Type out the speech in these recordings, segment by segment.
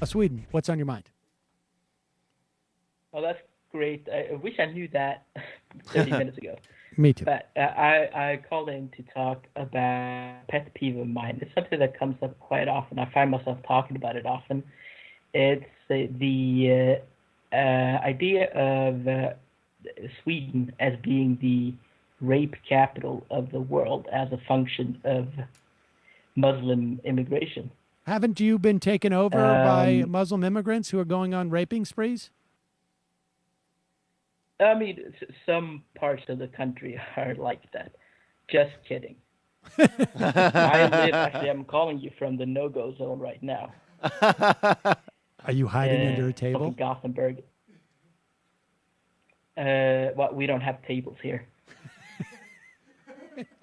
Sweden. What's on your mind? Well, that's great. I wish I knew that 30 minutes ago. Me too. But I called in to talk about pet peeve of mine. It's something that comes up quite often. I find myself talking about it often. It's the idea of Sweden as being the rape capital of the world as a function of Muslim immigration. Haven't you been taken over by Muslim immigrants who are going on raping sprees? I mean, some parts of the country are like that. Just kidding. Actually, I'm calling you from the no-go zone right now. Are you hiding under a table? Gothenburg. Well, we don't have tables here.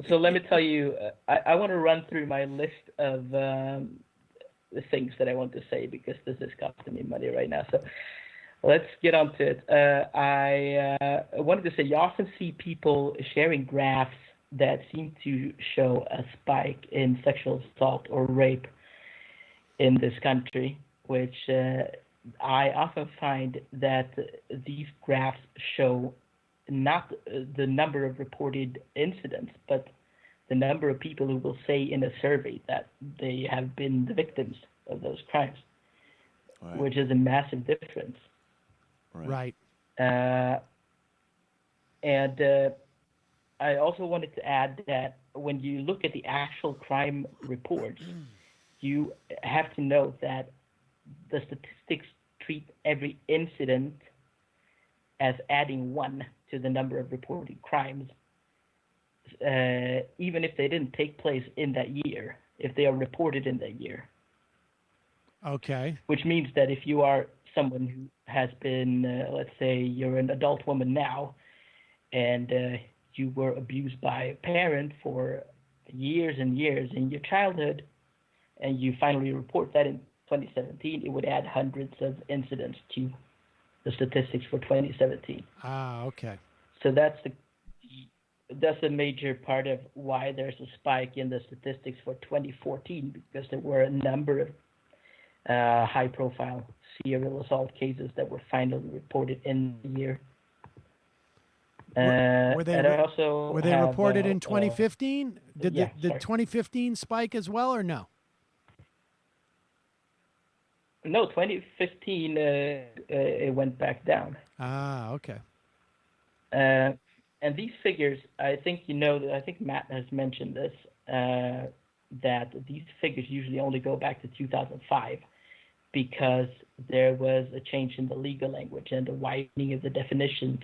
So let me tell you, I want to run through my list of the things that I want to say because this is costing me money right now. So let's get on to it. I wanted to say you often see people sharing graphs that seem to show a spike in sexual assault or rape in this country, which I often find that these graphs show not the number of reported incidents, but the number of people who will say in a survey that they have been the victims of those crimes, right, which is a massive difference. Right. And I also wanted to add that when you look at the actual crime reports, you have to note that the statistics treat every incident as adding 1 to the number of reported crimes, even if they didn't take place in that year, if they are reported in that year. Okay. Which means that if you are someone who has been, let's say you're an adult woman now, and you were abused by a parent for years and years in your childhood, and you finally report that in 2017, it would add hundreds of incidents to the statistics for 2017. Ah, okay. So that's a major part of why there's a spike in the statistics for 2014, because there were a number of high-profile serial assault cases that were finally reported in the year. Were they reported in 2015? Did the 2015 spike as well, or no? No, 2015 it went back down. Ah, okay. And these figures, I think I think Matt has mentioned this, that these figures usually only go back to 2005 because there was a change in the legal language and a widening of the definitions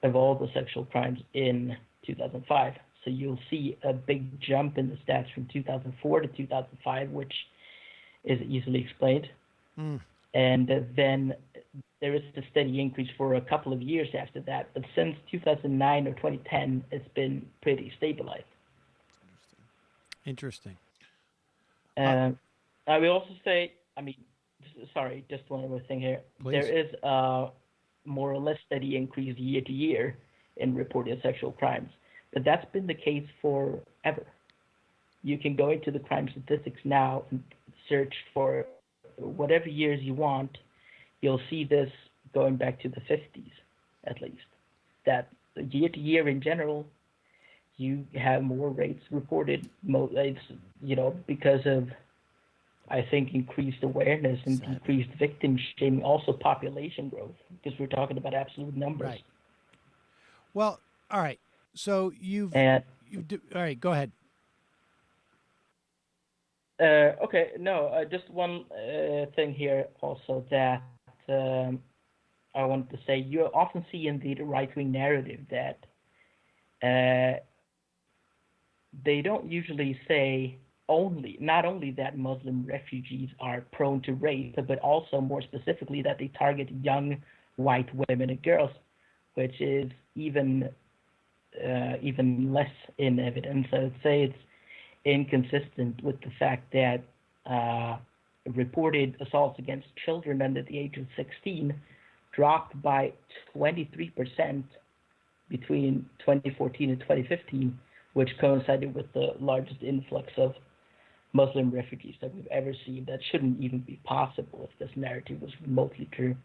of all the sexual crimes in 2005. So you'll see a big jump in the stats from 2004 to 2005, which is easily explained. And then there is a steady increase for a couple of years after that. But since 2009 or 2010, it's been pretty stabilized. Interesting. I will also say, sorry, just one more thing here. Please. There is a more or less steady increase year to year in reported sexual crimes. But that's been the case forever. You can go into the crime statistics now and search for whatever years you want. You'll see this going back to the 50s, at least. That year to year in general, you have more rapes reported, because of, I think, increased awareness and decreased victim shaming, also population growth, because we're talking about absolute numbers. Right. Well, all right. So all right, go ahead. Okay, no, just one thing here also that I wanted to say. You often see in the right-wing narrative that they don't usually say not only that Muslim refugees are prone to rape, but also more specifically that they target young white women and girls, which is even less in evidence. I would say it's inconsistent with the fact that reported assaults against children under the age of 16 dropped by 23% between 2014 and 2015, which coincided with the largest influx of Muslim refugees that we've ever seen. That shouldn't even be possible if this narrative was remotely true.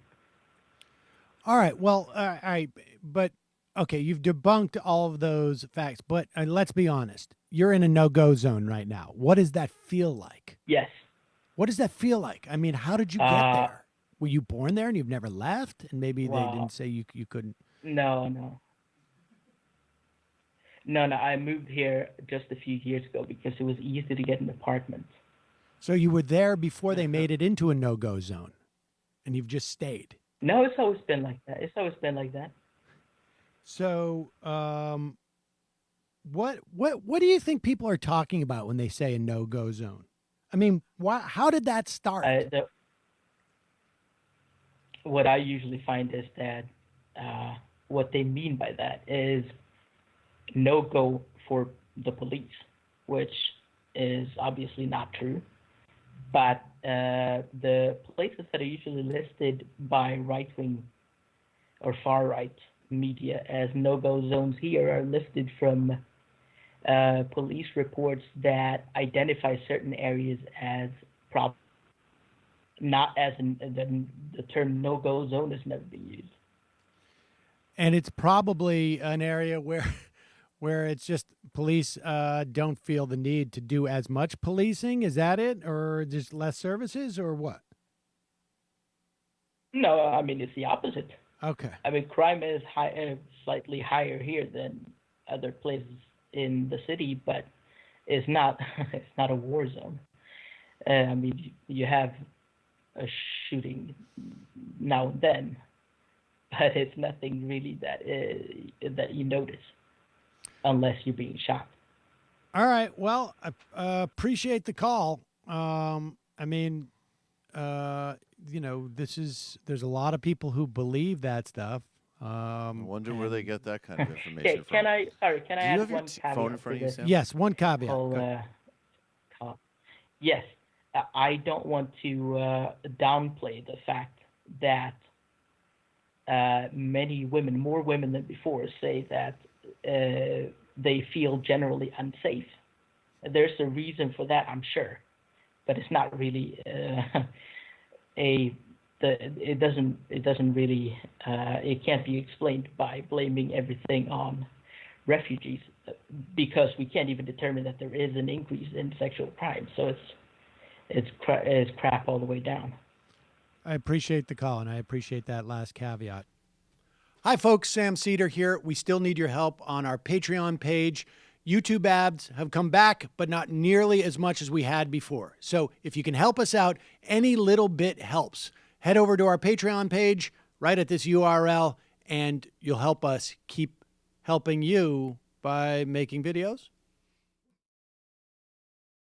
All right. Well, but okay, you've debunked all of those facts, but let's be honest. You're in a no-go zone right now. What does that feel like? Yes. What does that feel like? I mean, how did you get there? Were you born there and you've never left? And maybe they didn't say you couldn't. No. I moved here just a few years ago because it was easy to get an apartment. So you were there before they made it into a no-go zone, and you've just stayed. No, it's always been like that. So, what do you think people are talking about when they say a no-go zone? I mean, how did that start? What I usually find is that what they mean by that is no-go for the police, which is obviously not true. But the places that are usually listed by right-wing or far-right media as no-go zones here are listed from police reports that identify certain areas as problem, not as the term no-go zone has never been used. And it's probably an area where it's just police don't feel the need to do as much policing. Is that it? Or just less services or what? No, I mean, it's the opposite. Okay. I mean, crime is slightly higher here than other places in the city, but it's not a war zone. I mean, you have a shooting now and then, but it's nothing really that you notice unless you're being shot. All right. Well, I appreciate the call. I mean, there's a lot of people who believe that stuff. I wonder where they get that kind of information from. Can I Do add you have your one caveat phone in front of you, this? Sam? Yes, one caveat. Yes, I don't want to downplay the fact that many women, more women than before, say that they feel generally unsafe. There's a reason for that, I'm sure, but it's not really it can't be explained by blaming everything on refugees, because we can't even determine that there is an increase in sexual crime. So it's crap all the way down. I appreciate the call, and I appreciate that last caveat. Hi, folks. Sam Seder here. We still need your help on our Patreon page. YouTube ads have come back, but not nearly as much as we had before. So if you can help us out, any little bit helps. Head over to our Patreon page right at this URL, and you'll help us keep helping you by making videos